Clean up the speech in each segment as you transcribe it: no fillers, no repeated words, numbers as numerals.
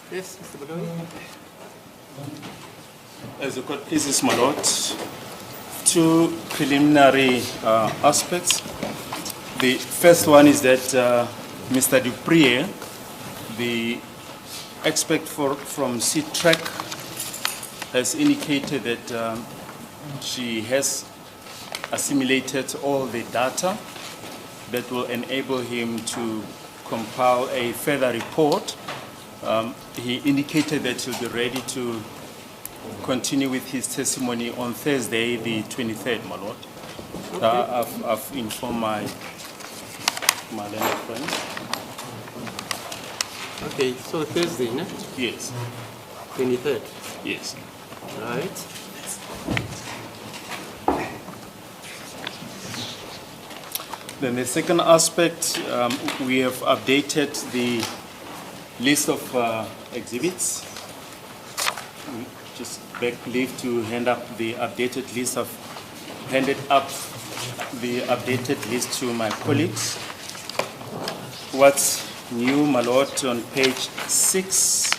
Yes, Mr. Baloyi. As the court pleases, my lord, two preliminary aspects. The first one is that Mr. Dupree, the expert from C-Track, has indicated that she has assimilated all the data that will enable him to compile a further report. He indicated that he'll be ready to continue with his testimony on Thursday, the 23rd, my lord. Okay. I've informed my learned friends. Okay, so Thursday, no? Yes. 23rd? Yes. Right. Then the second aspect, we have updated the list of exhibits. We just beg leave to hand up the updated list of, handed up the updated list to my colleagues. What's new, my lord, on page 6.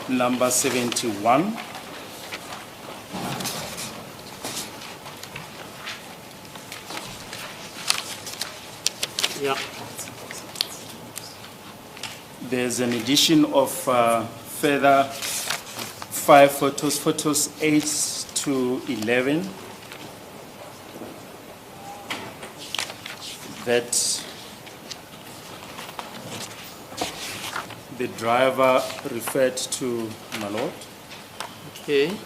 Number 71. Yeah. There's an addition of further 5 photos, photos 8 to 11, that the driver referred to, my lord. Okay.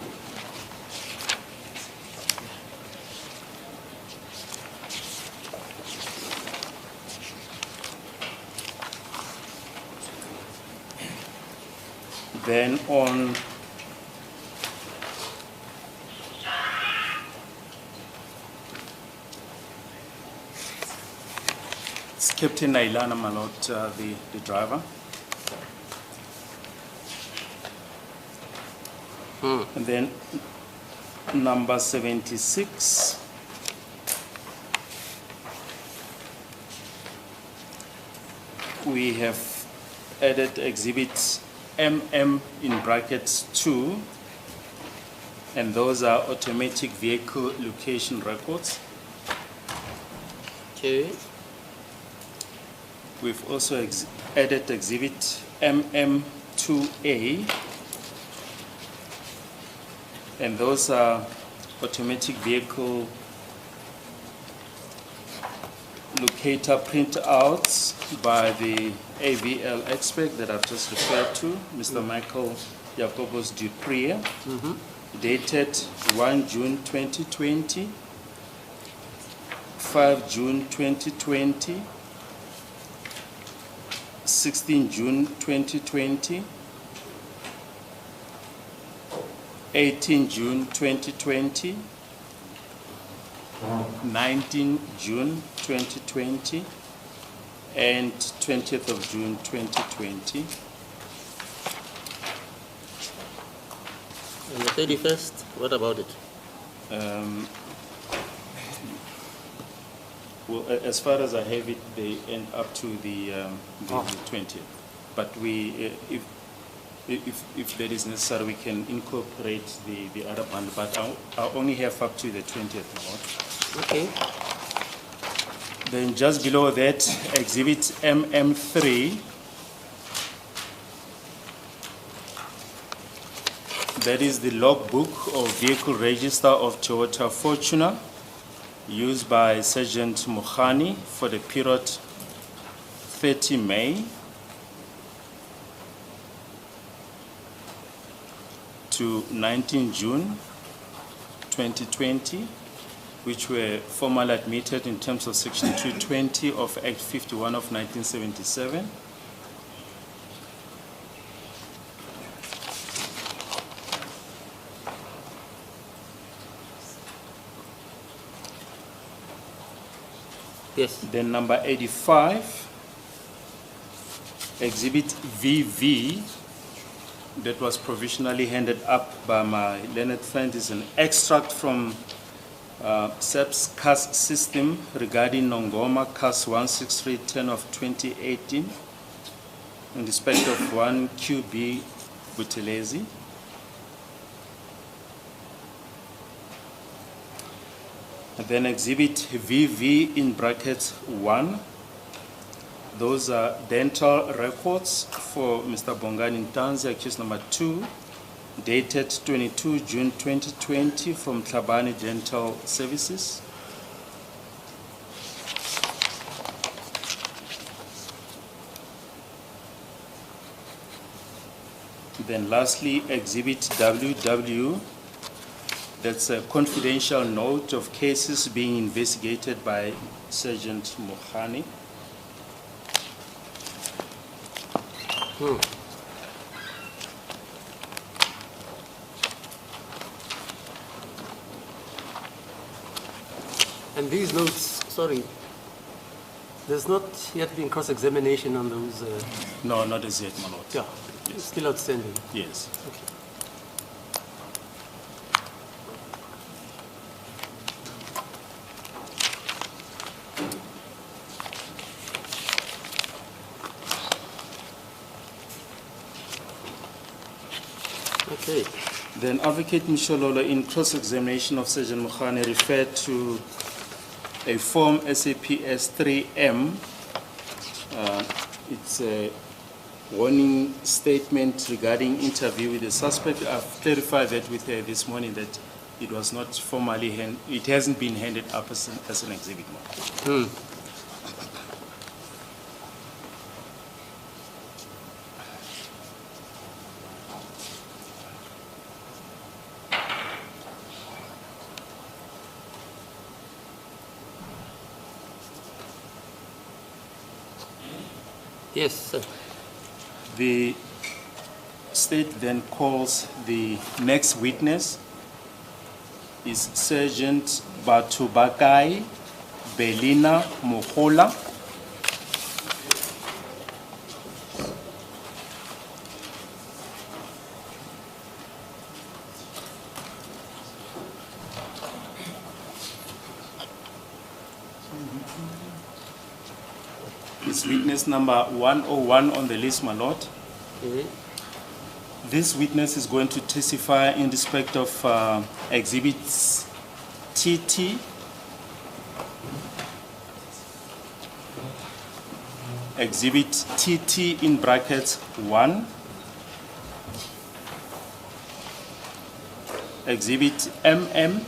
Then on it's Captain Nailana, my lord, the driver. And then number 76. We have added exhibits MM in brackets 2, and those are automatic vehicle location records. Okay. We've also added exhibit MM2A, and those are automatic vehicle locator printouts by the AVL expert that I've just referred to, Mr. Michael Jacobus Dupree, dated 1 June 2020, 5 June 2020, 16 June 2020, 18 June 2020, 19 June 2020, and 20th of June 2020. And the 31st, what about it? Well, as far as I have it, they end up to the 20th. But we, if that is necessary, we can incorporate the other bundle. But I'll only have up to the 20th. Okay. Then just below that, exhibit MM3, that is the logbook or vehicle register of Toyota Fortuner used by Sergeant Mohani for the period 30 May to 19 June 2020, which were formally admitted in terms of Section 220 of Act 51 of 1977. Yes. Then number 85, Exhibit VV, that was provisionally handed up by my learned friend, is an extract from SEP's CAS system regarding Nongoma CAS 16310 of 2018 in respect of 1 QB Butelezi. And then exhibit VV in brackets 1. Those are dental records for Mr. Bongani Ntanzi, accused number 2, dated 22 June 2020 from Tlabani Dental Services. Then lastly, exhibit WW, that's a confidential note of cases being investigated by Sergeant Mohani. And these notes, sorry, there's not yet been cross-examination on those. No, not as yet, my lord. Yeah, Yes. still outstanding. Yes. Okay. Okay. Then Advocate Misholola, in cross-examination of Sergeant Mohani, referred to a form SAPS 3M. It's a warning statement regarding interview with the suspect. I've clarified that with her this morning that it was not formally it hasn't been handed up as an exhibit now. Yes, sir. The state then calls the next witness is Sergeant Batubakai Belina Mogola. It's witness number 101 on the list, my lord. This witness is going to testify in respect of exhibits TT, exhibit TT in brackets 1, exhibit MM,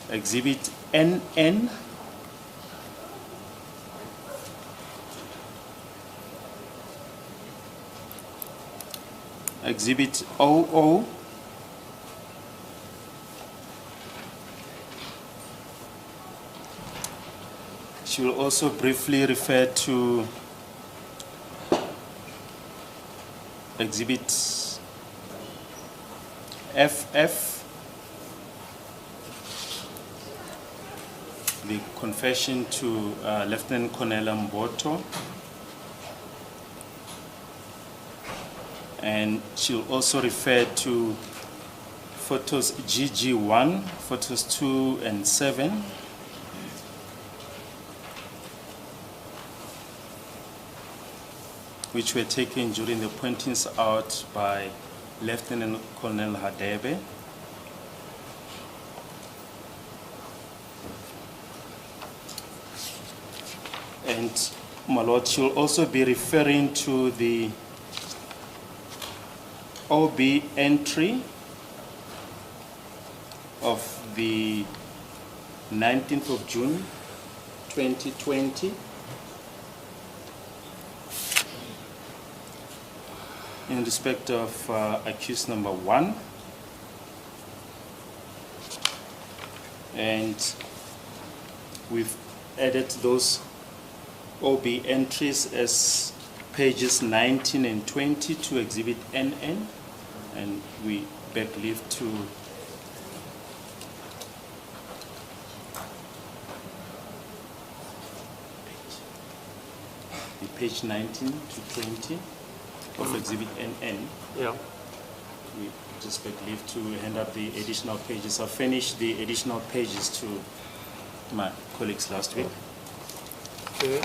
exhibit NN, exhibit OO, she will also briefly refer to exhibit FF, the confession to Lieutenant Colonel Mboto, and she'll also refer to photos GG1, photos 2 and 7, which were taken during the pointings out by Lieutenant Colonel Hadebe. And my lord, she'll also be referring to the OB entry of the 19th of June 2020 in respect of accused number 1, and we've added those OB entries as pages 19 and 20 to exhibit NN, and we beg leave to the page 19 to 20 of exhibit NN. Yeah. we just beg leave to hand up the additional pages. I finished the additional pages to my colleagues last week. Okay.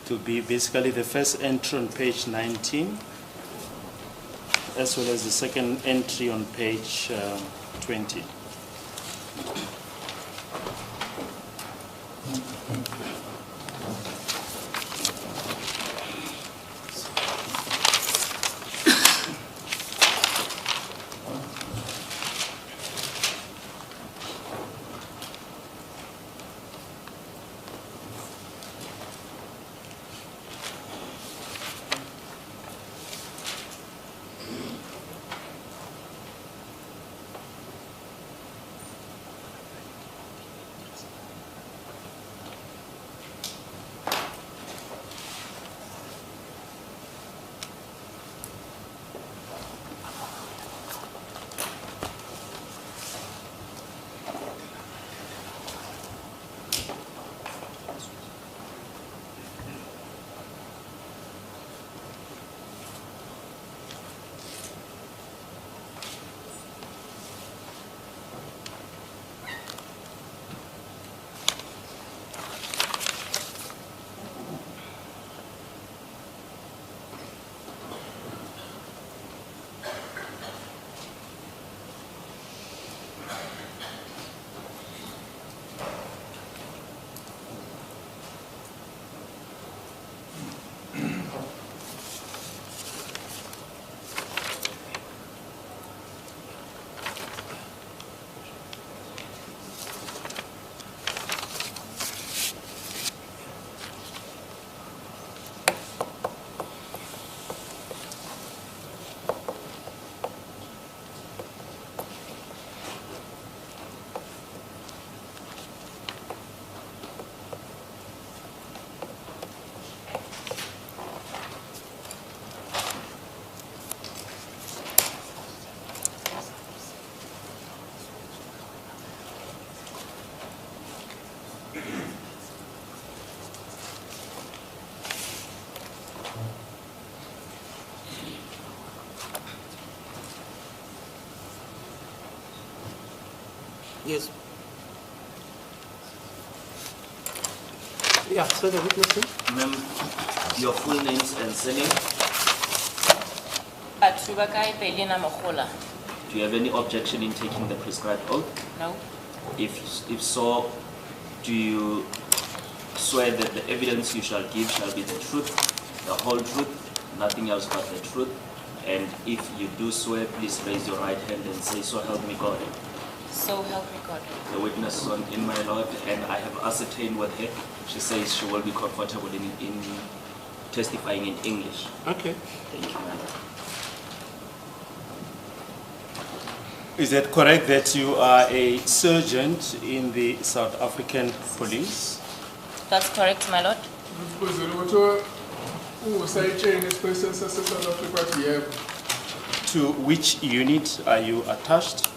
To be basically the first entry on page 19, as well as the second entry on page 20. Yes. Yeah, so the witness. Ma'am, your full names and surname. Atsubakai Belina Mogola. Do you have any objection in taking the prescribed oath? No. If so, do you swear that the evidence you shall give shall be the truth, the whole truth, nothing else but the truth? And if you do swear, please raise your right hand and say, "So help me God." So help me God. The witness is in my Lord, and I have ascertained with her. She says she will be comfortable in testifying in English. Okay. Thank you, ma'am. Is it correct that you are a sergeant in the South African Police? That's correct, my lord. To which unit are you attached?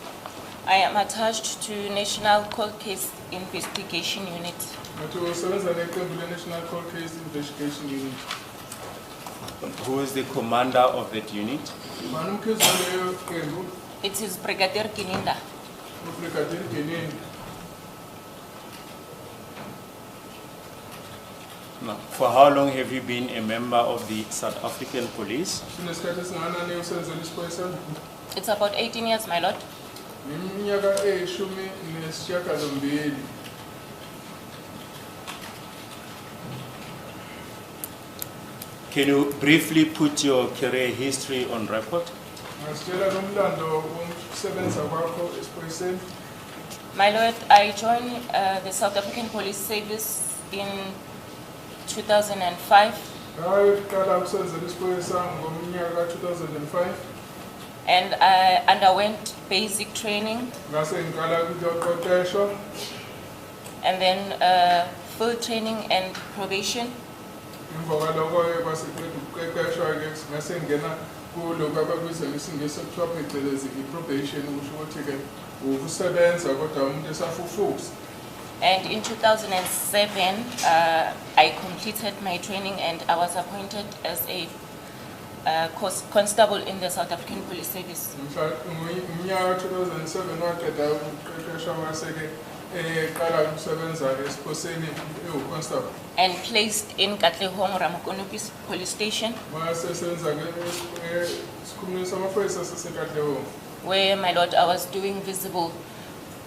I am attached to National Cold Case Investigation Unit. National Cold Case Investigation Unit. Who is the commander of that unit? It is Brigadier Kininda. No. For how long have you been a member of the South African Police? It's about 18 years, my lord. Can you briefly put your career history on record? My lord, I joined the South African Police Service in 2005. And I underwent basic training. And then field training and probation. Emva kwaloko kwasiqeda ukuqeqeshwa-ke singasengena kulokhu abakubiza ngesingisi ekuthiwa phecelezi i-probation, kusho ukuthi-ke ukusebenza kodwa umuntu esafufusa. And in 2007, I completed my training and I was appointed as a constable in the South African Police Service. Ngomnyaka 2007 waqeda ukuqeqeshwa wase-ke eqala ukusebenza esikhosini ewu-constable. And placed in Katlehong Ramokonopis Police Station, Wasesebenza-ke esikhumulweni samaphoyisa sasekatlehong. where, my lord, I was doing visible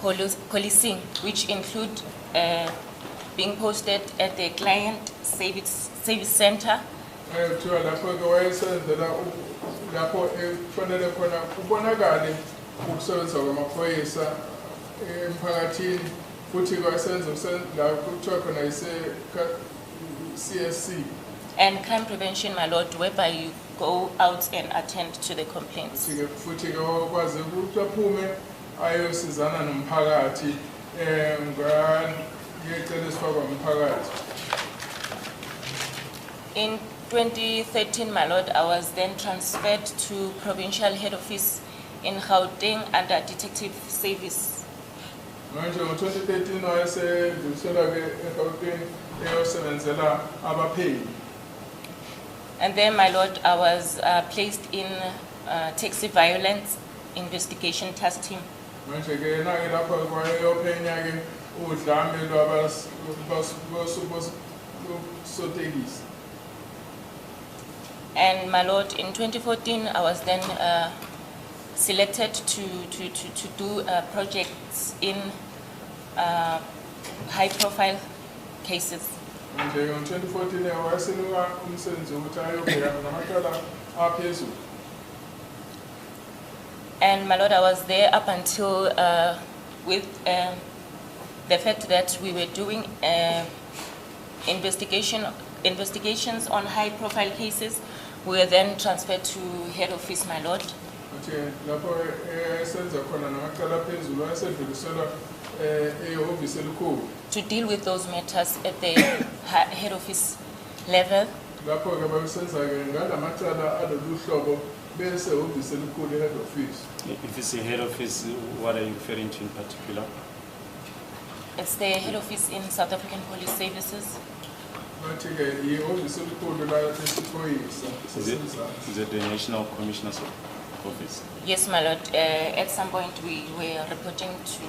policing, which include being posted at the client service center, Kuthiwa lapho-ke wayesenzela lapho kufanele khona kubonakale ukusebenza kwamaphoyisa emphakathini, futhi wayesenza la kuthiwa khona CSC. and crime prevention, my lord, whereby you go out and attend to the complaints. Futhi-ke wakwazi ukuthi aphume ayosizana nomphakathi ngecala esifakwa umphakathi. In 2013, my lord, I was then transferred to provincial head office in Gauteng under detective service. Manje ngo-2013 wayesedluliselwa-ke eGauteng eyosebenzela abaphenyi. And then, my lord, I was placed in taxi violence investigation task team. Manje-ke na-ke lapho kwayeyophenya-ke udlame lwabasotekisi. And my lord, in 2014, I was then selected to do projects in high-profile cases. Manje ngo-2014 wayesenika umsebenzi ukuthi ayobhekana namacala aphezulu. And my lord, I was there up until with the fact that we were doing investigations on high-profile cases. We were then transferred to head office, my lord. Manje lapho esenza khona namacala aphezulu wayesedluliselwa ehhovisi elikhulu. To deal with those matters at the head office level. Lapho-ke babesenza-ke ngalamacala alolu hlobo bese ehhovisi elikhulu head office. If it's a head office, what are you referring to in particular? It's the head office in South African Police Services. Bathi-ke ihhovisi elikhulu la lesiphoyisa Is sasezantsi. it the National Commissioner's Office? Yes, my lord. At some point, we were reporting to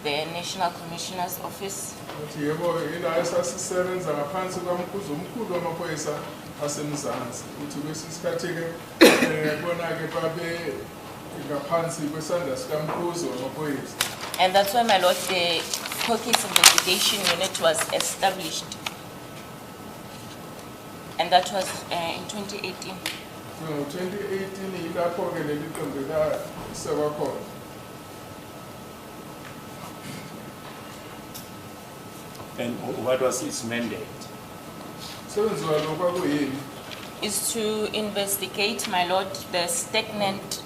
the National Commissioner's Office. Bathi yebo ila esasisebenza ngaphansi kwamkhuzu omkhulu wamaphoyisa asemzansi. Uthi kwesinye isikhathi-ke bona-ke babe ngaphansi kwesandla sikamkhuzu wamaphoyisa. And that's why, my lord, the cold case investigation unit was established. And that was in 2018. Ngo-2018 yilapho-ke leli qembu lasekwa khona. And what was its mandate? Umsebenzi walo kwakuyini? Is to investigate, my lord, the stagnant,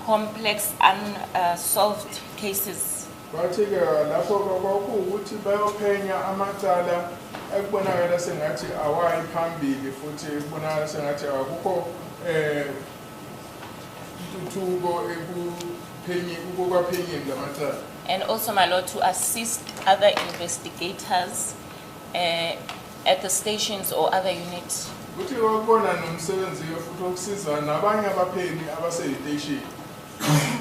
complex, unsolved cases. Bathi-ke lapho kwakuwukuthi bayophenya amacala ekubonakala sengathi awayi phambili futhi ekubonakala sengathi akukho intuthuko ekwaphenyeni lamacala. And also, my lord, to assist other investigators at the stations or other units. Kuthi kwakubona nomsebenzi-ke futhi wokusiza nabanye abaphenyi abaseyiteshini.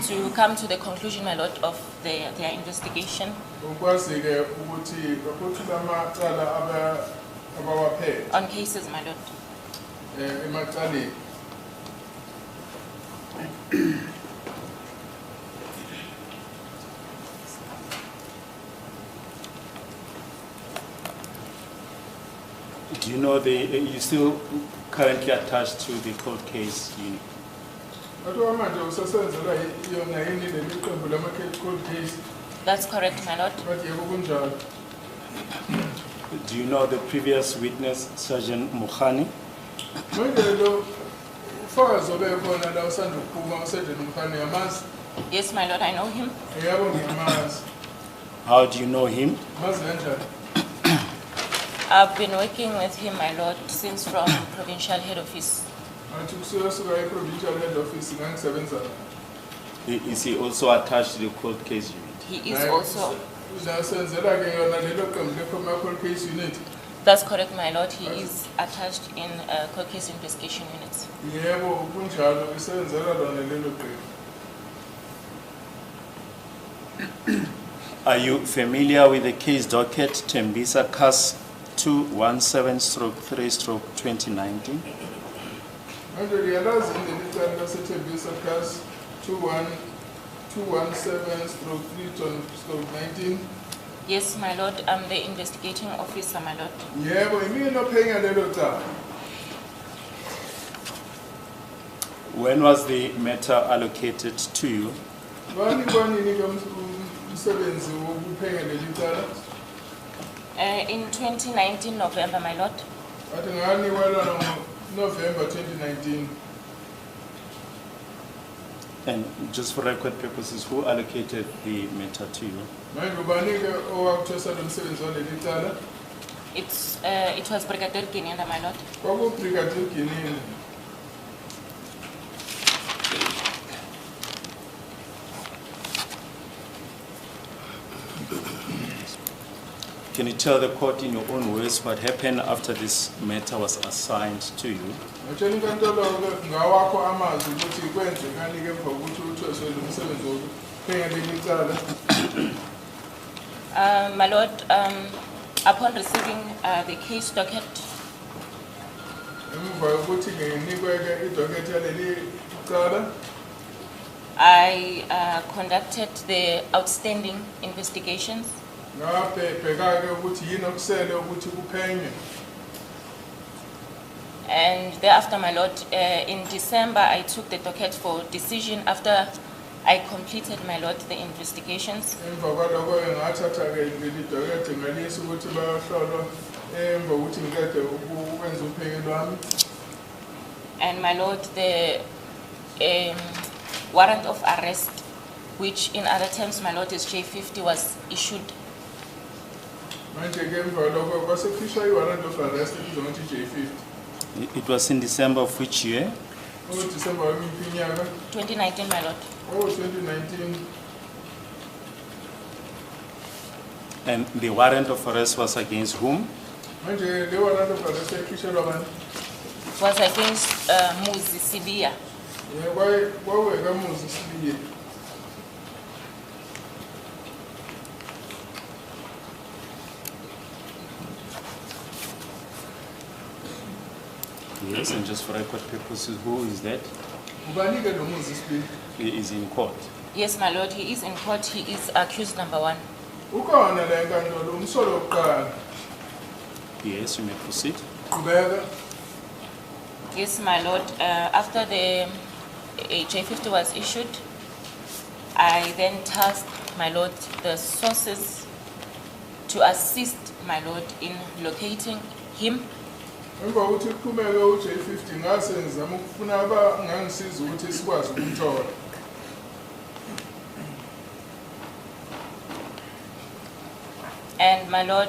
To come to the conclusion, my lord, of their investigation. Ukwazi-ke ukuthi baphothula amacala abawaphethe On cases, my lord. emacaleni. Do you know you still currently attached to the cold case unit? Kodwa manje usasenzela yona yini leli qembu lama-cold case? That's correct, my lord. Bathi yebo kunjalo. Do you know the previous witness, Sergeant Mokhani? Manje lo ufakazi obekhona la usanda ukuphuma uSergeant Mokhane yamazi? Yes, my lord, I know him. Yebo ngiyamazi. How do you know him? Mazenja. I've been working with him, my lord, since from provincial head office. Atukusuka suka provincial head office ngangisebenza. Is he also attached to the court case unit? He is also, Nasenzela ke yona lelo qembu le court case unit. that's correct, my lord, he is attached in court case investigation units. Yebo kunjalo isenzela lona lelo qembu. Are you familiar with the case docket Tembisa CAS 217/3/2019? Manje liyalazi indlela icala laseThembisa CAS 217/3/19. Yes, my lord, I'm the investigating officer, my lord. Yebo imina ophenga lelo cala. When was the matter allocated to you? Bani kwanini ke umsebenzi wokuphenga leli cala? In 2019 November, my lord. Athi nganikwa lona November 2019. And just for record purposes, who allocated the matter to you? Manje ubanike owakuthosa lo msebenzi waleli cala? It was Brigadier Kenyanda, my lord. Kwakubrigadier Ginini. Can you tell the court in your own words what happened after this matter was assigned to you? Ngitshela inkantolo ke ngawakho amazwi ukuthi kwenzekani ke emva kokuthi uthoswe lo msebenzi wokuphenga leli cala. My lord, upon receiving the case docket, Emva kokuthi nginikwe ke idocket yaleli cala, I conducted the outstanding investigations. ngabheka ke ukuthi yini okusele ukuthi kuphenywe. And thereafter, my lord, in December, I took the docket for decision after I completed, my lord, the investigations. Emva kwalokho ke ngathatha ke leli docket ngalisa ukuthi bayahlolwa emva kokuthi ngiqede ukwenza uphenyo lwami. And my lord, the warrant of arrest, which in other terms, my lord, is J50, was issued. Manje ke emva kwalokho kwasekhishwa i-warrant of arrest ibizwa ngokuthi J50. It was in December of which year? Disemba wemiphi inyaka? 2019, my lord. 2019. And the warrant of arrest was against whom? Manje le warrant of arrest ekhishelwa bani? Was against Muzi Sibia. Kwaweka Muzi Sibia. Yes, and just for record purposes, who is that? Ubani ke lo Muzi Sibia? He is in court. Yes, my lord, he is in court. He is accused number 1. Ukhona la enkantolo umsolo wokuqala. Yes, you may proceed. Qhubeka. Yes, my lord, after the J50 was issued, I then tasked, my lord, the sources to assist, my lord, in locating him. Emva kokuthi kuqhubeke u-J50 ngase ngizama ukufuna abangangisiza ukuthi sikwazi ukumthola. And my lord,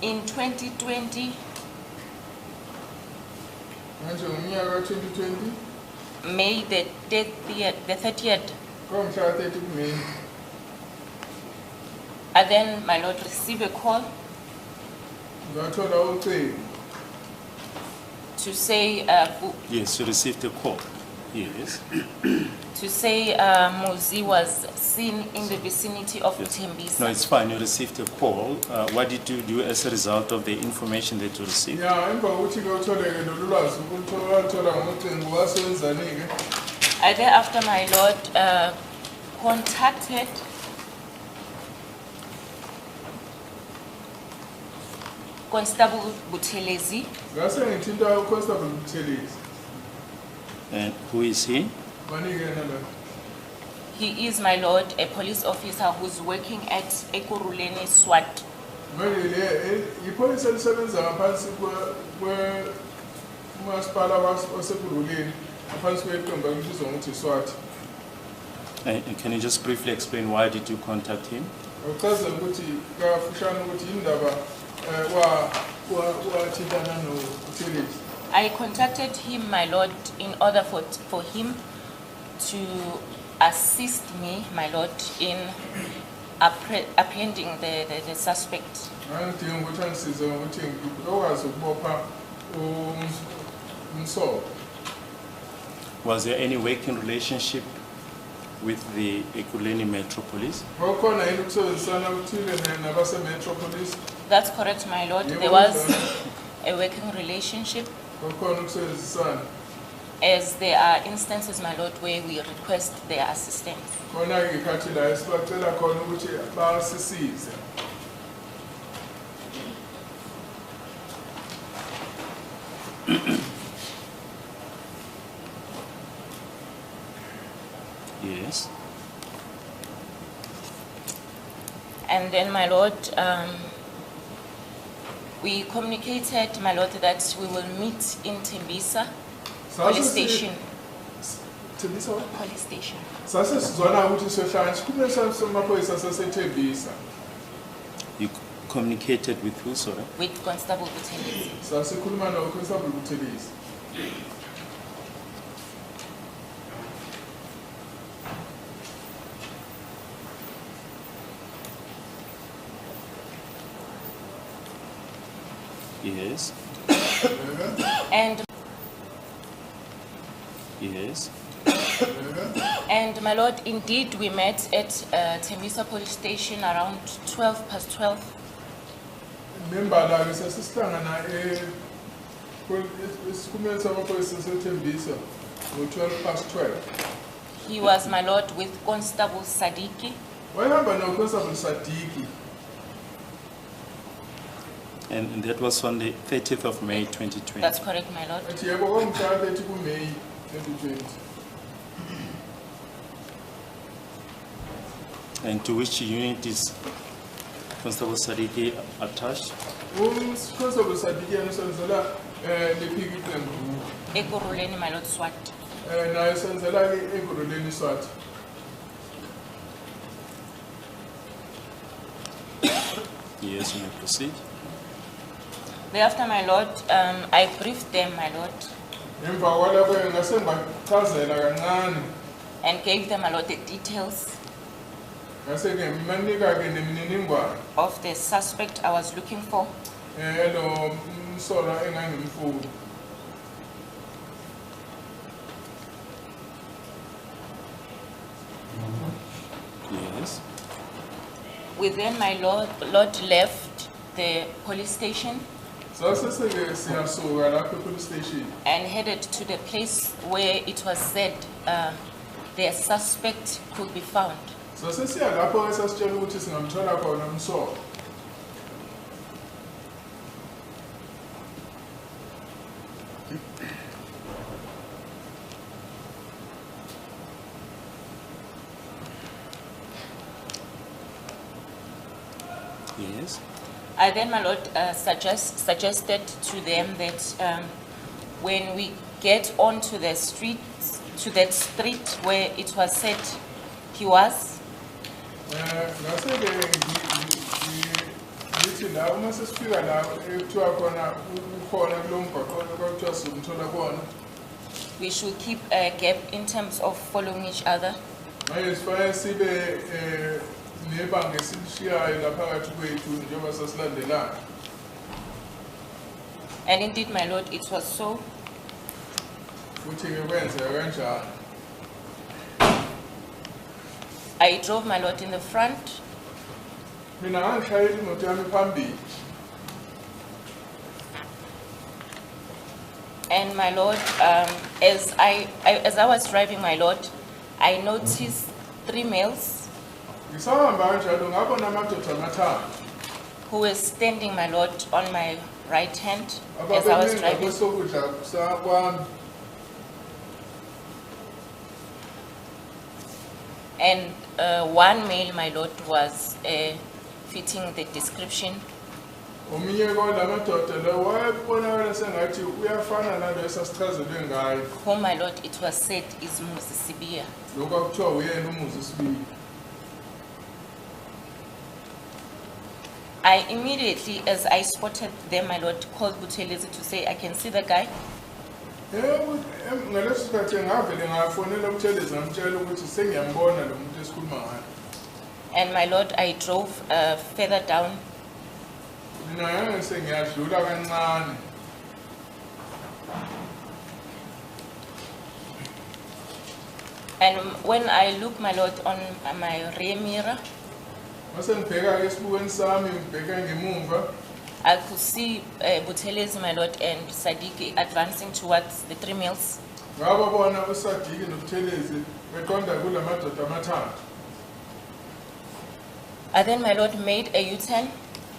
in 2020, Manje ngomnyaka ka-2020 May the 30th, kwamhla ka-30 kuMeyi. I then, my lord, received a call Ngathola ucingo to say, Yes, you received a call. Yes. to say Muzi was seen in the vicinity of No, Tembisa. it's fine. You received a call. What did you do as a result of the information that you received? ya emva kokuthi ke utholeke lolu lwazi uluthola ngocingo wasenzani-ke. Thereafter, my lord, contacted Constable Buthelezi. Ngase ngithinta uConstable Buthelezi. And who is he? Bani-ke yena la? He is, my lord, a police officer who's working at Ekuruleni SWAT. Manje le ipholisa elisebenza ngaphansi kwemasipala wasekuruleni ngaphansi kweqembu elibizwa ngokuthi SWAT. And can you just briefly explain why did you contact him? Uchaze ukuthi kafushane ukuthi indaba wathintana noThelezi. I contacted him, my lord, in order for him to assist me, my lord, in apprehending the suspect. Ngidinga ukuthi angisize ukuthi ngikwazi ukubopha umsoko. Was there any working relationship with the Ekurhuleni Metro Police? Kwakukhona yini ukusebenzisana okuthile nabase-Metropolis? That's correct, my lord. There was a working relationship, Kwakukhona ukusebenzisana. as there are instances, my lord, where we request their assistance. Khona-ke ikhathi la esibacela khona ukuthi basisize. Yes. And then, my lord, we communicated, my lord, that we will meet in Tembisa police station. Tembisa what? Police station. Sase sizwana ukuthi siyohlangana isikhulume samaphoyisa saseThembisa. You communicated with who, sorry? With Constable Buthelezi. Sasikhuluma noConstable Buthelezi. Yes. And Yes. And my lord, indeed, we met at Tembisa police station around 12:12. Nembala-ke sasihlangana esikhulumeni samaphoyisa saseThembisa ngo-12:12. He was, my lord, with Constable Sadiki. Wayehamba noConstable Sadiki. And that was on the 30th of May 2020. That's correct, my lord. Ethi yebo kwangumhla 30 kuMeyi 2020. And to which unit is Constable Sadiki attached? UConstable Sadiki yasenzela lephiki iqembu. Ekurhuleni, my lord, SWAT. Naye senzela Ekurhuleni SWAT. Yes, you may proceed. Thereafter, my lord, I briefed them, my lord, Emva kwalapho ngase ngibachazela kancane. and gave them, my lord, the details Ngase ke ngimanika-ke nemininingwane of the suspect I was looking for. lo msolwa engangimfuna. Yes. We then, my lord, left the police station Saseseke siyasuka lapho e-police station. and headed to the place where it was said the suspect could be found. Sasesiya lapho esasitshela ukuthi singamthola khona umsolwa. Yes. I then, my lord, suggested to them that when we get onto the street, to that street where it was said he was, Ngase-ke ngithi la uma sesifika la ekuthiwa khona ukhona kulo mgwaqo kwakuthiwa sizomthola khona. we should keep a gap in terms of following each other. Manje sifanele sibe nebanga esilishiyayo laphakathi kwethu njengoba sasilandelana. And indeed, my lord, it was so. Futhi-ke kwenzeka kanjalo. I drove, my lord, in the front, Mina ngangishayela imoto yami phambili. and my lord, as I was driving, my lord, I noticed 3 males Ngisahamba kanjalo ngabona amadoda amathathu. who were standing, my lord, on my right hand as I was Ababemi driving. ngakwesokudla sakwami. And one male, my lord, was fitting the description. Omunye kwalamadoda lawo wayebonakala sengathi uyafana nalo esasichazelwe ngayo. Whom, my lord, it was said is Muzi Sibia. Lokho akuthiwa uyena umuzi sibili. I immediately, as I spotted them, my lord, called Buthelezi to say, I can see the guy. Ngaleso sikhathi ngavele ngafonela uButhelezi ngamtshela ukuthi sengiyambona lo muntu esikhuluma ngaye. And my lord, I drove further down. Mina ngeke sengiyadlula kancane. And when I look, my lord, on my rear mirror, Mase ngibheka ke esibukweni sami ngibheka ngemuva. I could see Buthelezi, my lord, and Sadiki advancing towards the 3 mills. Ngaba bona uSadiki noButhelezi beqonda kulamadoda amathathu. I then, my lord, made a U-turn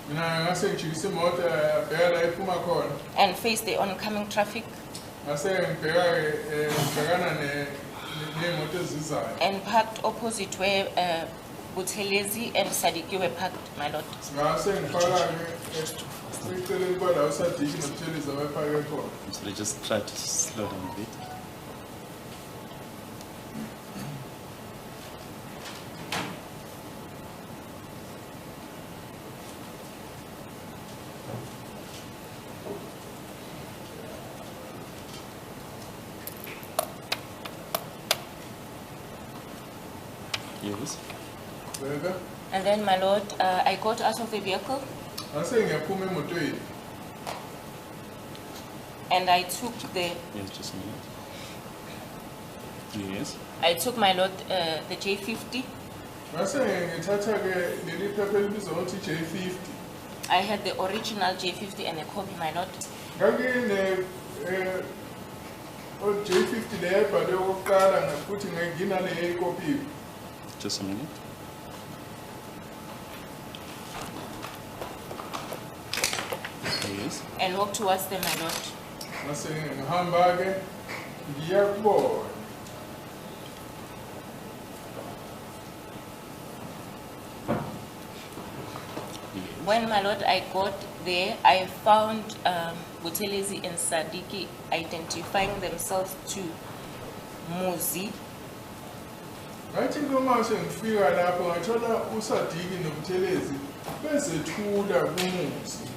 Mina ngase ngijikisa imoto yabheka la iphuma khona. and faced the oncoming traffic Ngase ngibheka ngibhekana nemoto ezizayo. and parked opposite where Buthelezi and Sadiki were parked, my lord. Ngase ngifaka ke eceleni kwala uSadiki noButhelezi abaphake khona. So let's just try to slow down a bit. Yes. Bheka. And then, my lord, I got out of the vehicle Ngase ngiyaphuma emotweni. and I took Yes, just a minute. Yes. I took, my lord, the J50. Ngase ngithatha ke leli phepha elibizwa ngokuthi J50. I had the original J50 and a copy, my lord. Ngangine J50 le ebhalwe okokuqala futhi nginale eyikopi. Just a minute. Yes. And walked towards them, my lord. Ngase ngihamba ke ngiya kubona. Yes. When, my lord, I got there, I found Buthelezi and Sadiki identifying themselves to Muzi. Ngathi noma sengifika lapho ngathola uSadiki noButhelezi bezethula kumuzi.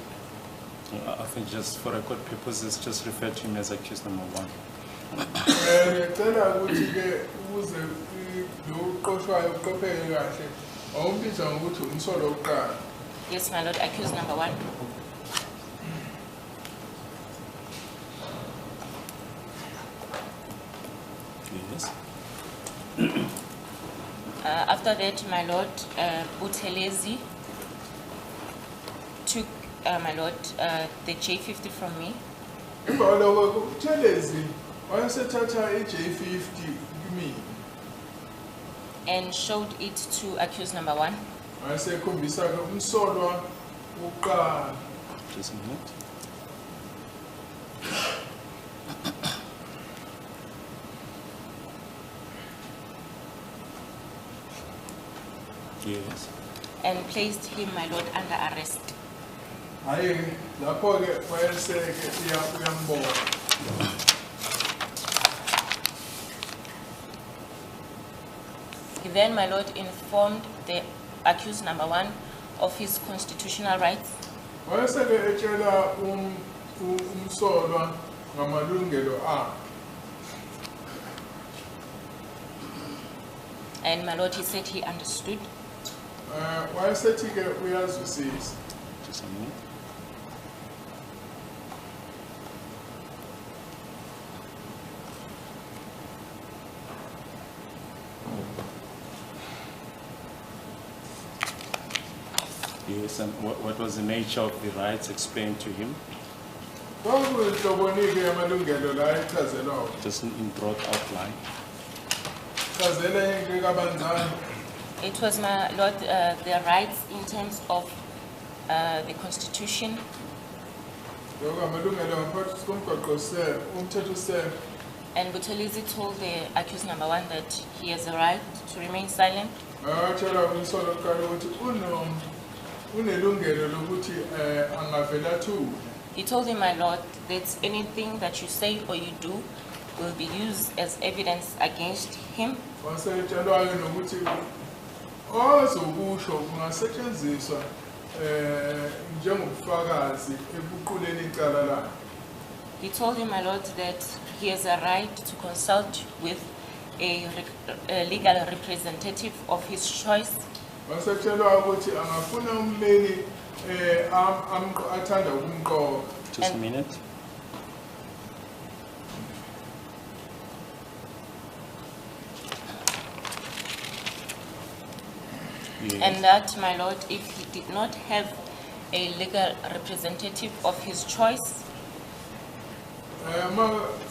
I think just for record purposes, just refer to him as accused number 1. Ngicela ukuthi ke ukuze lo uqoshwayo uqopheke kahle awumbiza ngokuthi umsolo oqala. Yes, my lord, accused number 1. Yes. After that, my lord, Buthelezi took, my lord, the J50 from me. Emva kwalokho uButhelezi wayesethatha iJ50 kimi. And showed it to accused number 1. Wayesekhombisa ke umsolwa oqala. Just a minute. Yes. And placed him, my lord, under arrest. Hayi lapho ke wayeseke uyambona. He then, my lord, informed the accused number 1 of his constitutional rights Wayeseke etshela umsolwa ngamalungelo akhe. and, my lord, he said he understood. Wayesethi ke uyazwisisa. Just a minute. Yes, and what was the nature of the rights explained to him? Kwakuyinhlobonike yamalungelo la echazelwayo. Just in broad outline. Chazela into kabanzana. It was, my lord, the rights in terms of the constitution Lokho amalungelo ngaphansi komgaqo umthetho. And Buthelezi told the accused number 1 that he has a right to remain silent. Watshela umsolo oqala ukuthi unelungelo lokuthi angavela thule. He told him, my lord, that anything that you say or you do will be used as evidence against him. Wasetshelwayo nokuthi ozokusho kungasetshenziswa njengobufakazi ebuquleni icala lakhe. He told him, my lord, that he has a right to consult with a legal representative of his choice. Wasethelwa ukuthi angafuna ummeli athanda ukumqoka. Just a minute. Yes. And that, my lord, if he did not have a legal representative of his choice,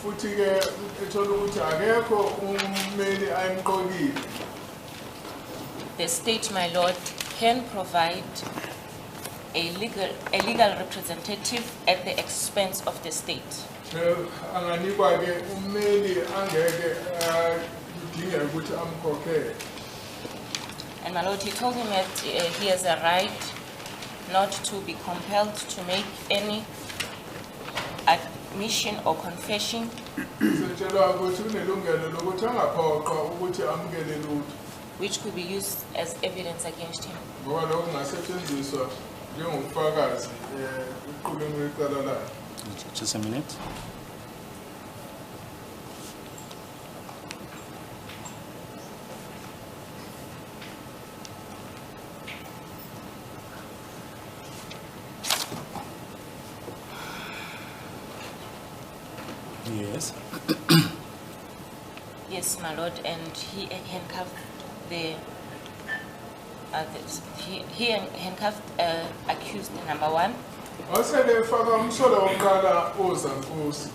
Futhi ke ethola ukuthi akekho ummeli ayimqokile. the state, my lord, can provide a legal representative at the expense of the state. Anganikwa ke ummeli angeke kudingeka ukuthi amkhokhele. And my lord, he told him that he has a right not to be compelled to make any admission or confession Setshelwa ukuthi unelungelo lokuthi angaphoqwa ukuthi amukele lutho which could be used as evidence against him. ngoba lokho kungasetshenziswa njengobufakazi equleni lecala lakhe. Just a minute. Yes. Yes, my lord, and he handcuffed he handcuffed accused number one. Wasele efaka umsolo wokuqala ozankosi.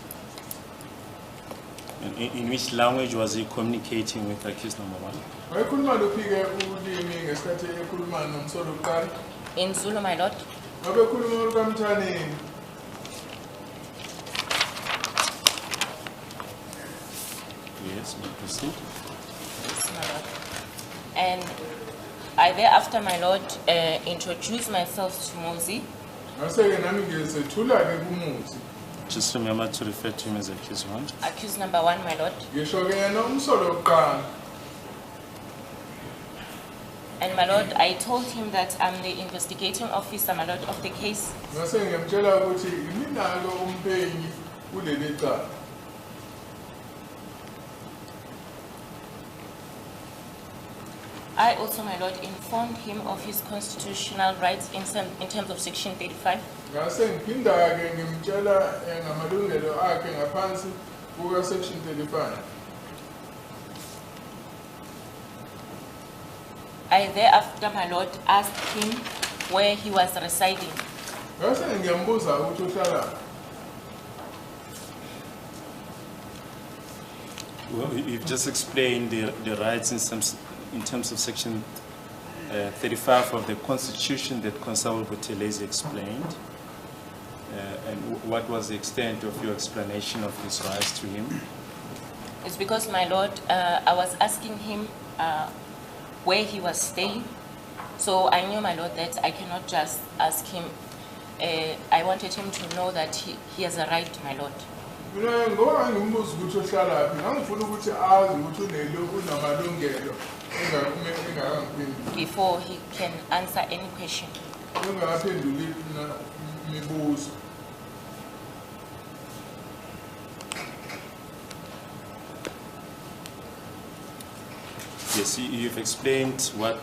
In which language was he communicating with accused number one? Wayekhuluma luphi-ke ulimi ngesikhathi ekhuluma nomsolo wokuqala? In Zulu, my lord. Ngabe ekhuluma olukaMthaneni. Yes, we proceed. Yes, my lord. And I thereafter, my lord, introduced myself to Mozi. Ngase-ke nami ngiyezethula-ke kumuzi. Just remember to refer to him as accused one. Accused number one, my lord. Ngisho-ke yena umsolo wokuqala. And my lord, I told him that I'm the investigating officer, my lord, of the case. Ngase ngiyamtshela ukuthi iminalo umphenyi kuleli cala. I also, my lord, informed him of his constitutional rights in terms of Section 35. Ngase ngiphinda-ke ngimtshela ngamalungelo akhe ngaphansi kuka-Section 35. I thereafter, my lord, asked him where he was residing. Ngase ngiyambuza ukuthi uhlalaphi. Well, you've just explained the rights in terms of Section 35 of the Constitution that Constable Buthelezi explained. And what was the extent of your explanation of his rights to him? It's because, my lord, I was asking him where he was staying. So I knew, my lord, that I cannot just ask him. I wanted him to know that he has a right, my lord. Mina ngoba ngimbuza ukuthi uhlalaphi ngangifuna ukuthi azi ukuthi unamalungelo engakangiphenduli. Before he can answer any question. Engakaphenduli imibuzo. Yes, you've explained what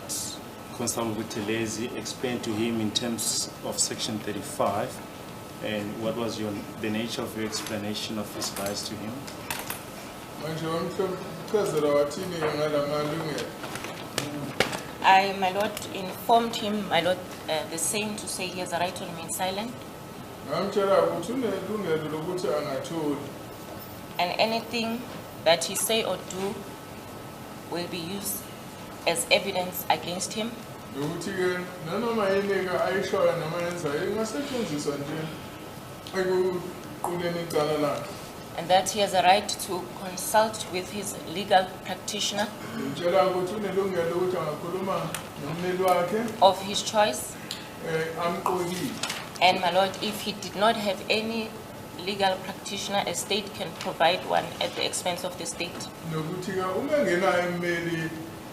Constable Buthelezi explained to him in terms of Section 35. And what was the nature of your explanation of his rights to him? Manje wamchazela wathini ngalamalungelo. I, my lord, informed him, my lord, the same to say he has a right to remain silent. Ngamtshela ukuthi unelungelo lokuthi angatholi. And anything that he say or do will be used as evidence against him. Nokuthi-ke nanoma yini-ke ayishoyo noma yenzayo ingasetshenziswa nje ekuquleni icala lakhe. And that he has a right to consult with his legal practitioner Ngimtshela ukuthi unelungelo ukuthi angakhuluma nommeli wakhe of his choice. amqokile. And my lord, if he did not have any legal practitioner, a state can provide one at the expense of the state. Nokuthi-ke uma engenayo ummeli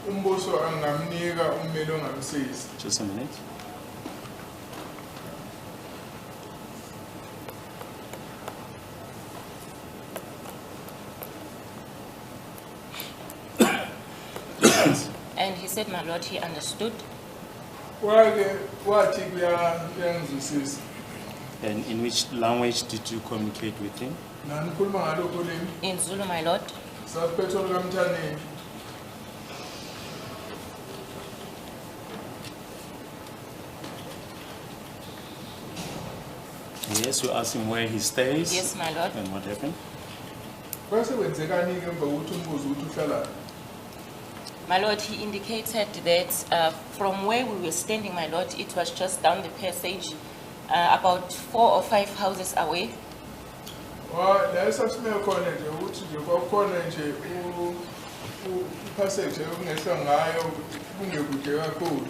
umbuso angamnika ummeli ongamsiza. Just a minute. And he said, my lord, he understood. Wathi kuyangizwisisa. And in which language did you communicate with him? Nanikhuluma ngalokho limi. In Zulu, my lord. Saphetho likaMthaneni. Yes, you asked him where he stays. Yes, my lord. And what happened? Kwase kwenzekani ke emva kokuthi umbuzo ukuthi uhlala. My lord, he indicated that from where we were standing, my lord, it was just down the passage, about 4 or 5 houses away. La esasimele khona nje ukuthi nje kwakukhona nje passage okungehla ngayo kungekude kakhulu.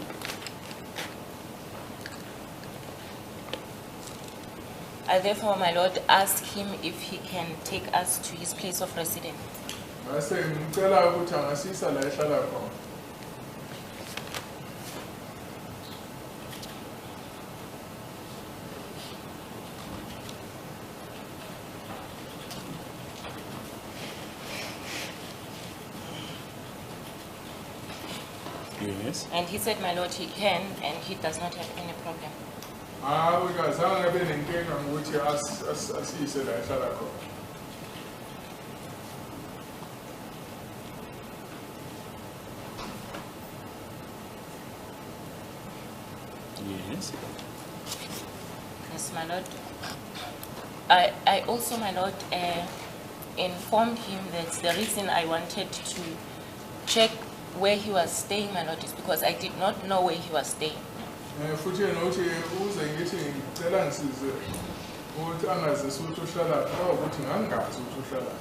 I therefore, my lord, asked him if he can take us to his place of residence. Ngase ngicela ukuthi angasisa la ehlala khona. Yes. And he said, my lord, he can, and he does not have any problem. Kazange abe nenkinga ngokuthi asise la ehlala khona. Yes. Yes, my lord. I also, my lord, informed him that the reason I wanted to check where he was staying, my lord, is because I did not know where he was staying. Futhi yena uthi uze ngithi ngicela ngisize ukuthi angazisi ukuthi uhlala ukuthi ngangazi ukuthi uhlala.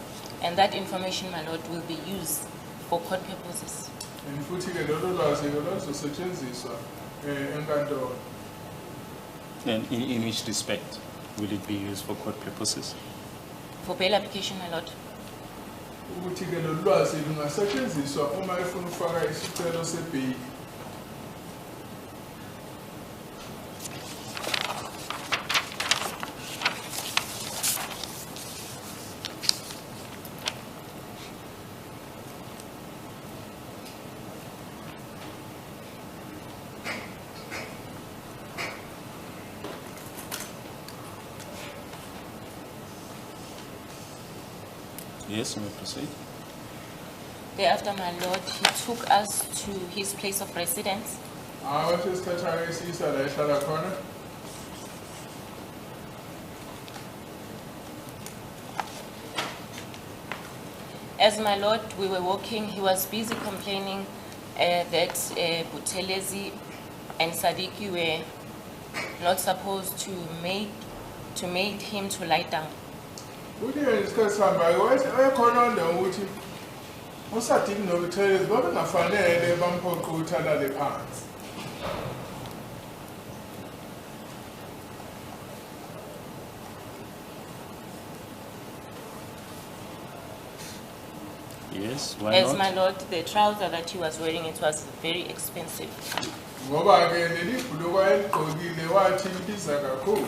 And that information, my lord, will be used for court purposes. And futhi ke lolo lwazi luzosetshenziswa enkantolo. And in which respect will it be used for court purposes? For bail application, my lord. Ukuthi ke lolu lwazi lungasetshenziswa uma efuna ukufaka isicelo sebhili. Yes, you may proceed. Thereafter, my lord, he took us to his place of residence. Wathi isithatha isisa la ehlala khona. As my lord, we were walking, he was busy complaining that Buthelezi and Sadiki were not supposed to make him to lie down. Uthi yena isikhathi sihambayo wayekhona nje ukuthi uSadiki noButhelezi babengafanele bamphoqe ukuthi alale phansi. Yes, why As not? my lord, the trouser that he was wearing, it was very expensive. Ngoba ke leli bhulukwa ayeligqokile wathi libiza kakhulu.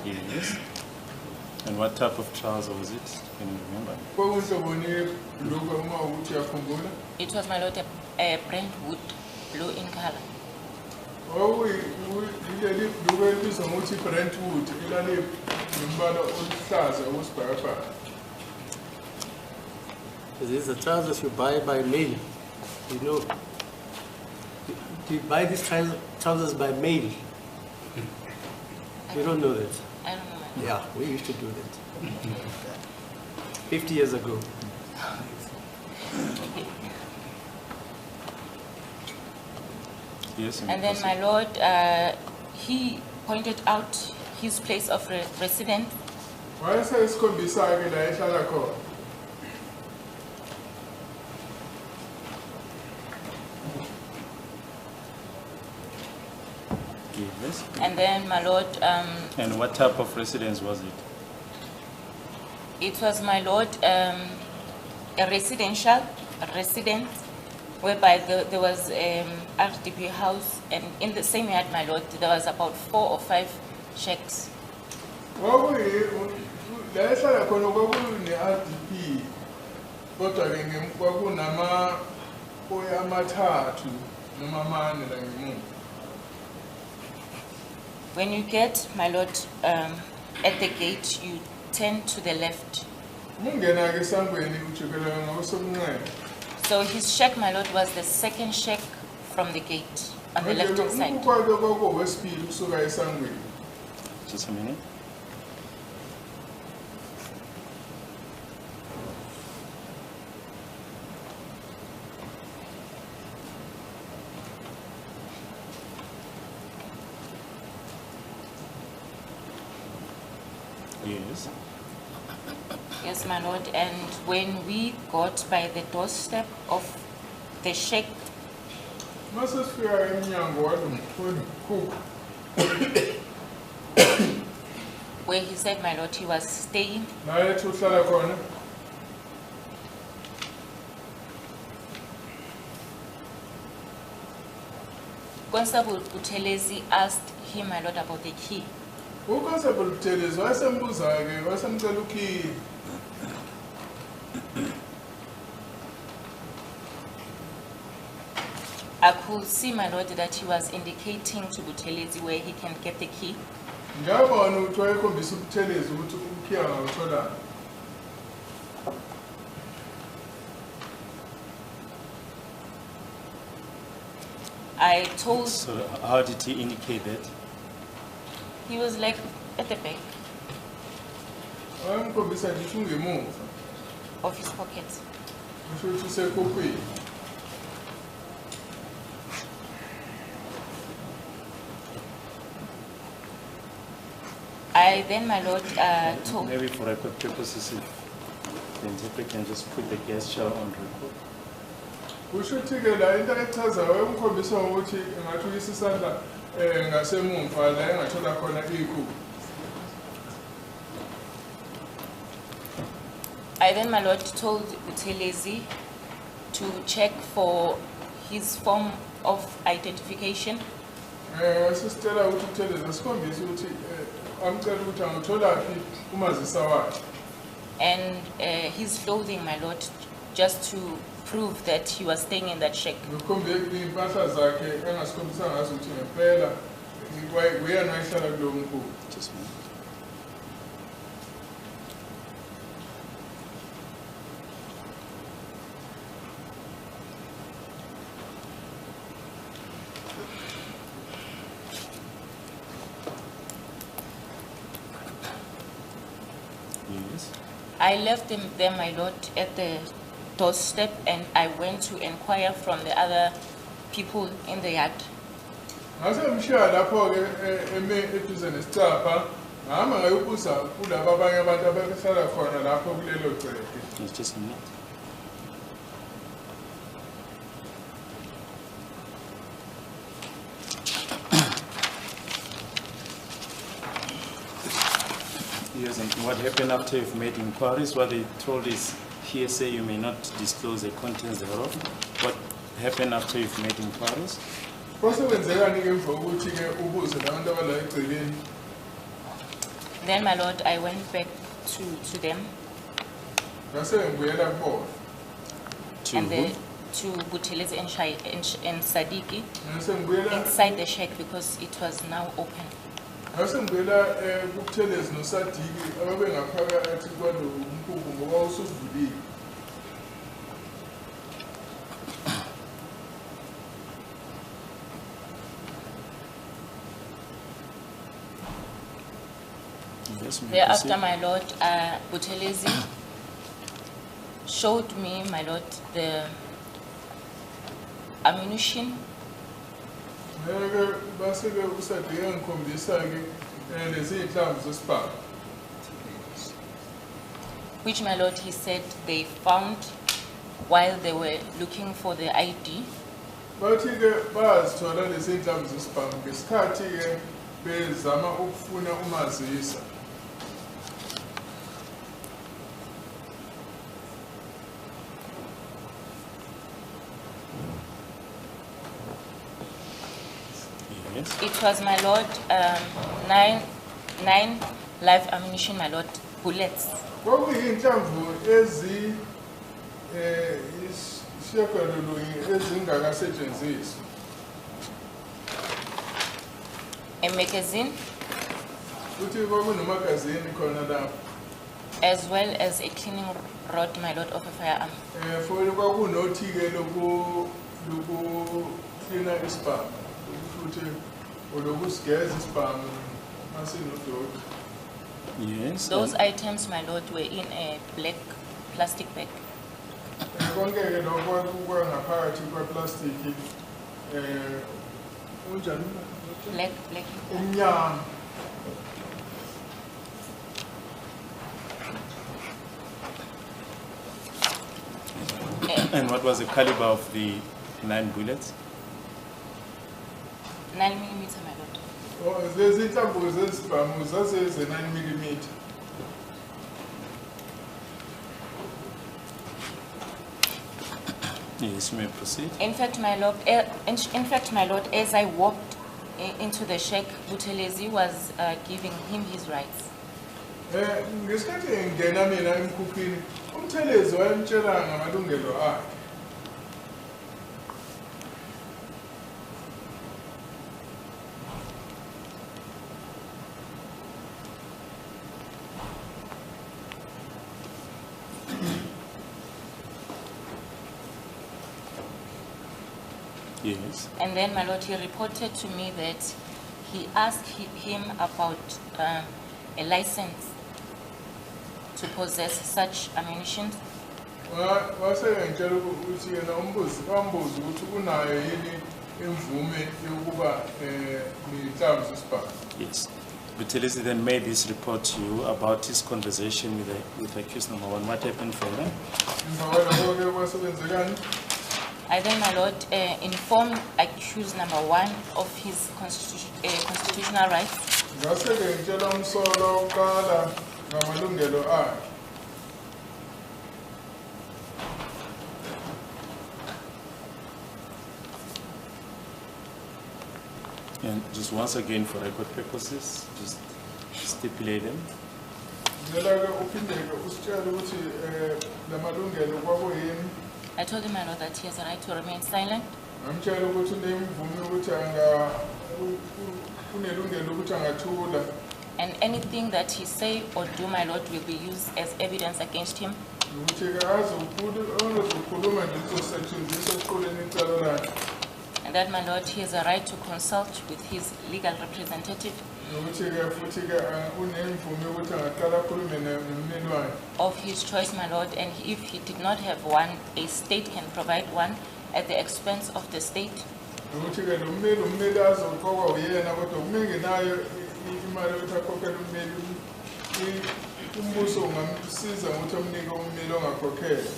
Yes. And what type of trouser was it? Can you remember? Kwakunhloboni yebhulukwa uma ukuthi uyakhumbula. It was, my lord, a Brentwood blue in color. Leli bhulukwa elibizwa ngokuthi Brentwood elale nombala oluhlaza okwesibhakabhaka. These are trousers you buy by mail. You know, do you buy these trousers by mail? You don't know that. I don't know, my lord. Yeah, we used to do that. 50 years ago. Yes, you may And then, proceed. my lord, he pointed out his place of residence. Wayesesikhombisa ke la ehlala khona. Yes. And then, my lord, And what type of residence was it? it was, my lord, a residence whereby there was RDP house, and in the same yard, my lord, there was about 4 or 5 shacks. la ehlala khona kwakune-RDP kodwa-ke kwakunama amathathu noma amane la ngemuva. When you get, my lord, at the gate, you turn to the left. Ungena-ke esangweni ujikela ngakwesonxele. So his shack, my lord, was the second shack from the gate on the left-hand side. Umkhukhu kwakowesibili kusuka esangweni. Just a minute. Yes. Yes, my lord. And when we got by the doorstep of the shack, Mase sifika emnyango walo mkhukhu. where he said, my lord, he was staying, La ethi uhlala khona. Constable Buthelezi asked him, my lord, about the key. uConstable Buthelezi wayesembuza-ke wasemcela ukhiye. I could see, my lord, that he was indicating to Buthelezi where he can get the key. Ngiyabona ukuthi wayekhombisa uButhelezi ukuthi ukhiye angawutholanga. I told, So how did he indicate that? he was like at the back Wayemkhombisa ngisho ungemuva. of his pocket. Kusho ukuthi usekhukhwini. I then, my lord, told, Maybe for record purposes, if the interpreter can just put the gesture on record. Kusho ukuthi-ke la into echazayo wayemkhombisa ukuthi engathi uyisa isandla ngasemumva la engathola khona ikhukhu. I then, my lord, told Buthelezi to check for his form of identification. Sisitela ukuthi uButhelezi asikhombise ukuthi amcela ukuthi angutholaphi umazisa wakhe. And his clothing, my lord, just to prove that he was staying in that shack. Ngikhombe iy'mpahla zakhe engasikhombisa ngazo ukuthi ngempela uyena wayehlala kulowo mkhukhu. Just a minute. Yes. I left him there, my lord, at the doorstep, and I went to inquire from the other people in the yard. Ngase ngimshiya lapho-ke eme eduze nesicabha ngihamba ngayobuza kulaba abanye abantu ababehlala khona lapho kulelo gceke. It's just a minute. Yes, and what happened after you've made inquiries? What they told is hearsay, you may not disclose the contents thereof. What happened after you've made inquiries? Kwasekwenzekani-ke emva kokuthi-ke ubuze labantu abala egcekeni? Then, my lord, I went back to them Ngase ngibuyela kubona. To and who? to Buthelezi and Sadiki Ngase ngibuyela inside the shack because it was now open. ngase ngibuyela kuButhelezi noSadiki ababengaphakathi kwalo mkhukhu ngoba usuvulile. Yes, may I Thereafter, proceed? my lord, Buthelezi showed me, my lord, the ammunition Ngeke base-ke uSadiki engikhombisa-ke lezi iy'nhlamvu zesibhamu. which, my lord, he said they found while they were looking for the ID. Bathi-ke bayazithola lezi iy'nhlamvu zesibhamu ngesikhathi-ke bezama ukufuna umazisa. Yes. It was, my lord, nine live ammunition, my lord, bullets. Kwakuyinhlamvu isishiyagalolunye ezingakasetshenziswa. A magazine, Futhi kwakunomagazini khona lapho. as well as a cleaning rod, my lord, of a firearm. Futhi kwakunothi-ke lokuklina isibhamu. Futhi olokusigeza isibhamu masinodoki. Yes. Those items, my lord, were in a black plastic bag. Konke-ke lokho kwangaphakathi kweplastiki unjani? Black. Umnyama. And what was the caliber of the 9 bullets? 9 millimeter, my lord. Lezi inhlamvu zesibhamu zazeze 9mm. Yes, you may proceed. In fact, my lord, as I walked into the shack, Buthelezi was giving him his rights. Ngesikhathi ngena mina emkhukhwini, uMthelezi wayemtshela ngamalungelo akhe. Yes. And then, my lord, he reported to me that he asked him about a license to possess such ammunition. Wasengitshela ukuthi yena wambuza ukuthi unayo yini imvume yokuba nenhlamvu zesibhamu. Yes. Buthelezi then made this report to you about his conversation with accused number 1. What happened further? Emva kwalokho-ke kwasebenzekani? I then, my lord, informed accused number 1 of his constitutional rights. Ngase-ke ngitshela umsolwa wokuqala ngamalungelo akhe. And just once again, for record purposes, just stipulate them. Ngicela-ke uphinde-ke usitshele ukuthi la malungelo kwakuyini. I told him, my lord, that he has a right to remain silent, Ngamtshela ukuthi unemvume ukuthi unelungelo ukuthi angathula. and anything that he say or do, my lord, will be used as evidence against him. Ukuthi-ke angazokhuluma nje lizosetshenziswa esiqoleni icala lakhe. And that, my lord, he has a right to consult with his legal representative Nokuthi-ke futhi-ke unemvume ukuthi angaqala akhulume nomlimi wakhe. of his choice, my lord, and if he did not have one, a state can provide one at the expense of the state. Nokuthi-ke lo mmeli azoqokwa uyena kodwa kumengenayo imali yokuthi akhokhele ummeli, umbuso ungamsiza ngokuthi amnike ummeli ongakhokhele.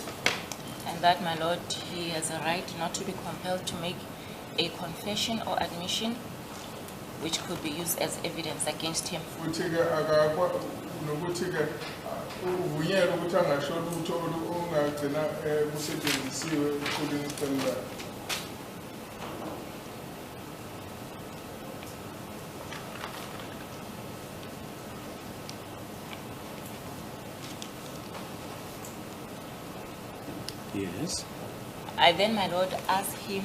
And that, my lord, he has a right not to be compelled to make a confession or admission which could be used as evidence against him. Futhi-ke nokuthi-ke uvunyelwe ukuthi angasho lutho ongagcina kusetshenzisiwe ekuquleni icala lakhe. Yes. I then, my lord, asked him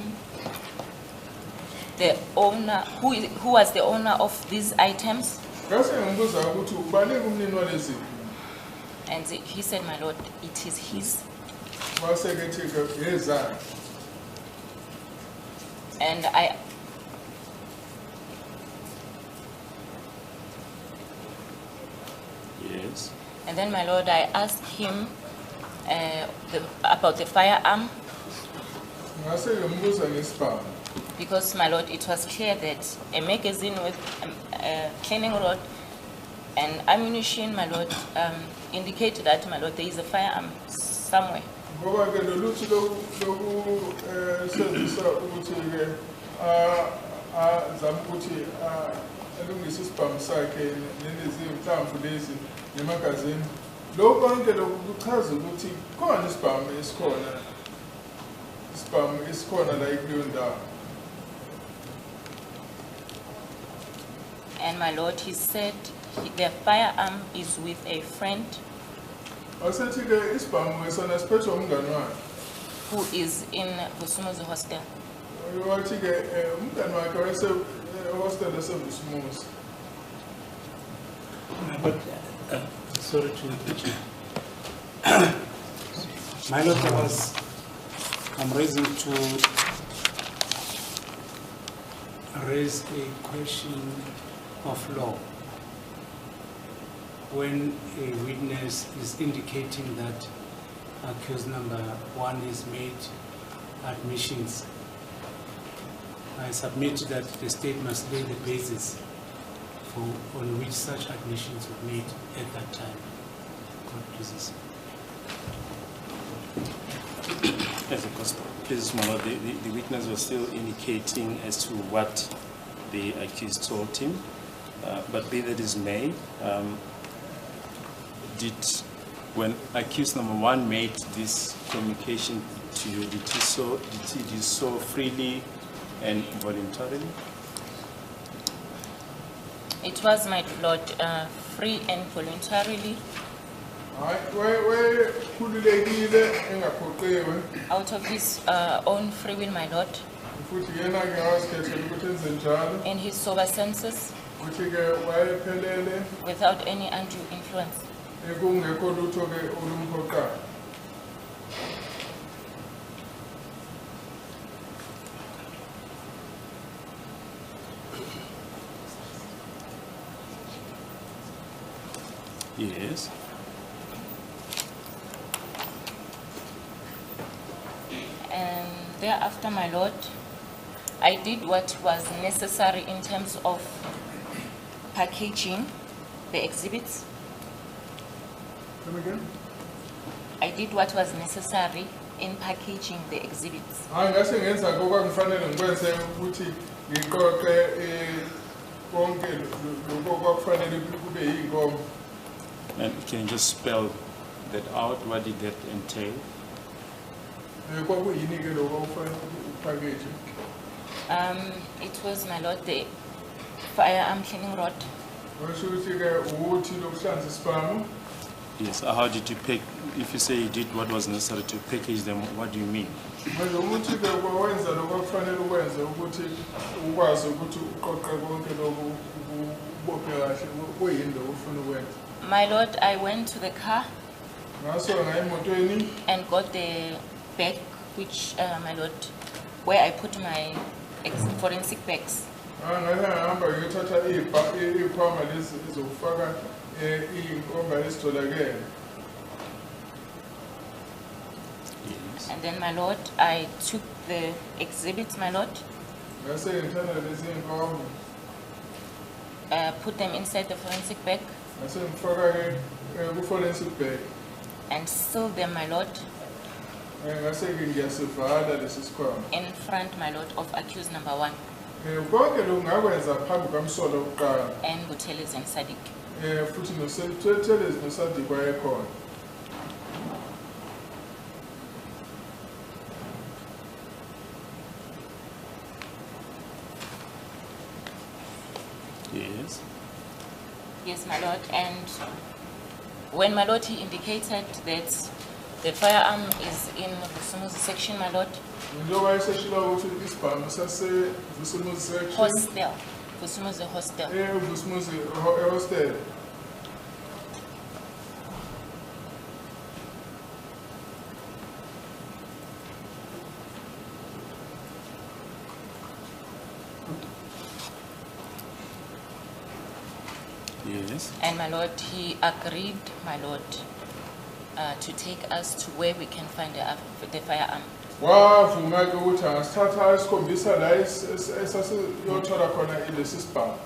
the owner, who was the owner of these items, Ngase ngibuza ukuthi ubani umnini walezi. and he said, my lord, it is his. Wase-ke ethi-ke ezakhe. And Yes. then, my lord, I asked him about the firearm, Ngase ngibuza ngesibhamu. because, my lord, it was clear that a magazine with a cleaning rod and ammunition, my lord, indicated that, my lord, there is a firearm somewhere. Ngoba-ke loluthi lokusebenzisa ukuthi-ke azame ukuthi alungise isibhamu sakhe nalezi nhlamvu lezi nemagazini. Lokho konke lokhu kuchaza ukuthi khona isibhamu esikhona la kuleyo ndawo. And, my lord, he said The firearm is with a friend Wasethi-ke isibhamu esona siphethwe umngani wakhe. who is in Vusumuzi hostel. Wathi-ke umngani wakhe hostel eseVusumuzi. But, sorry to interrupt you. My lord, I'm raising to raise a question of law. When a witness is indicating that accused number 1 is made admissions, I submit that the state must lay the basis on which such admissions were made at that time. God pleases. As a please, my lord, the witness was still indicating as to what the accused told him, but be that is may, when accused number 1 made this communication to you, did he do so freely and voluntarily? It was, my lord, free and voluntarily, Khululekile engaphoqewe out of his own free will, my lord, futhi yena-ke wazikhethela ukuthi enze njalo in his sober senses, futhi-ke wayephelele without any undue influence. kungekho lutho-ke olumphoqayo. Yes. And thereafter, my lord, I did what was necessary in terms of packaging the exhibits. Come again? I did what was necessary in packaging the exhibits. Ngase ngenza okwakufanele ngikwenze ukuthi ngiqoqe konke lokho kwakufanele kube yinkomo. And can you just spell that out? What did that entail? Kwakuyini-ke lokho okufanele upackage? It was, my lord, the firearm cleaning rod. Washo ukuthi-ke uthi lokuhlanza isibhamu. Yes. How did you pick? If you say you did what was necessary to package them, what do you mean? Manje ukuthi-ke wenza lokho okufanele ukwenze ukuthi ukwazi ukuthi uqoqe konke lokho ubophe kahle kuyini lokho ufuna ukwenza. My lord, I went to the car Ngaso ngaya emotweni and got the bag, which, my lord, where I put my forensic bags. ngahamba ngiyothatha iy'khwama lezi zokufaka iy'nkomba ezitholakele. Yes. And then, my lord, I took the exhibits, my lord, Ngase ngithatha lezi y'nkomba put them inside the forensic bag ngase ngifaka-ke ku-forensic bag. and sealed them, my lord, Ngase-ke ngiyasivala lesi sikhwama. in front, my lord, of accused number 1 Konke lokhu ngakwenza phambi kwamsolo wokuqala. and Butelis and Sadiq. Futhi noSelezi noSadiq wayekhona. Yes. Yes, my lord. And when my lord, he indicated that the firearm is in the Vusumuzi section, my lord, Njengoba eseshilo ukuthi isibhamu saseVusumuzi section. hostel, Vusumuzi hostel. Vusumuzi hostel. Yes. And my lord, he agreed, my lord, to take us to where we can find the firearm. Wavuma-ke ukuthi angasithatha isikhombisa la esasiyothola khona ilesi sibhamu.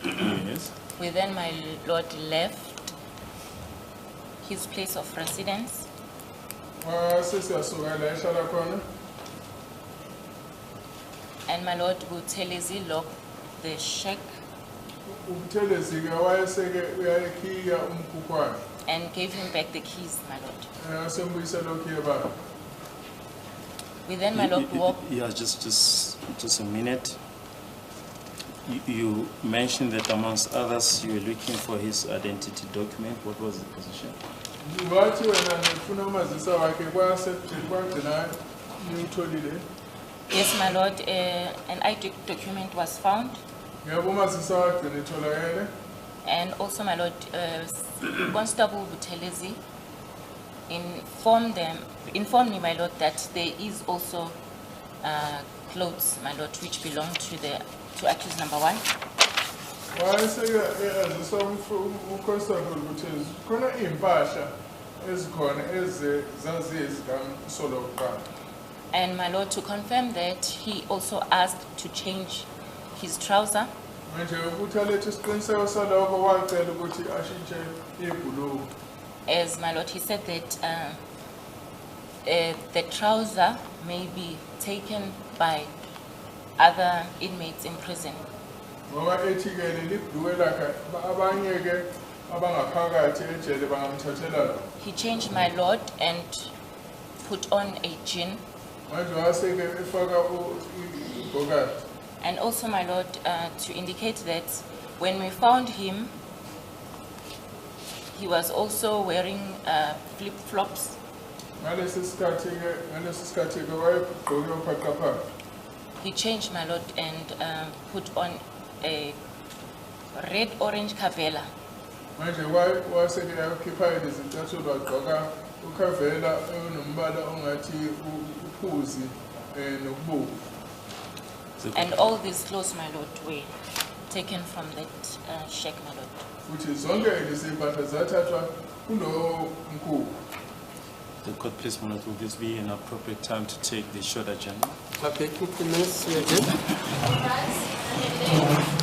Yes. We then, my lord, left his place of residence Sesiyasuka la ehlala khona. and my lord, Butelezi locked the shack uButhelezi ke wayeseke uyayikhiya umkhukhwana and gave him back the keys, my lord. asembuyisela ukhiye baba. We then, my lord, walked. Yeah, just a minute. You mentioned that amongst others you were looking for his identity document. What was the position? Wathi wena nifuna umazisa wakhe kwagcina niwutholile. Yes, my lord, an ID document was found. Yebo umazisa wakhe nitholakele. And also, my lord, Constable Buthelezi informed me, my lord, that there is also clothes, my lord, which belong to accused number 1. Wayeseke azisa uConstable Buthelezi khona impahla ezikhona ezazizikaMsolo kuqala. And my lord, to confirm that, he also asked to change his trouser. Manje ukuthi alethe isiqiniseko salokho wacela ukuthi ashintshe ibhuluku. As my lord, he said that the trouser may be taken by other inmates in prison. Ngoba ethi ke leli bhuluku lakhe abanye ke abangaphakathi ejele bangamthathela. He changed, my lord, and put on a jean. Manje waseke efaka ibhokadi. And also, my lord, to indicate that when we found him, he was also wearing flip-flops. Ngalesi sikhathi ke wayegqoke uphaqapha. He changed, my lord, and put on a red-orange kavela. Manje waseke yakhipha izintathulo wagqoka ukhavela enombala ongathi uphuzi nokubomvu. And all these clothes, my lord, were taken from that shack, my lord. Futhi zonke lezi impahla zathathwa kulo mkhulu. The court, please, my lord, will this be an appropriate time to take the short agenda? Okay, keep the minutes, Your Honor.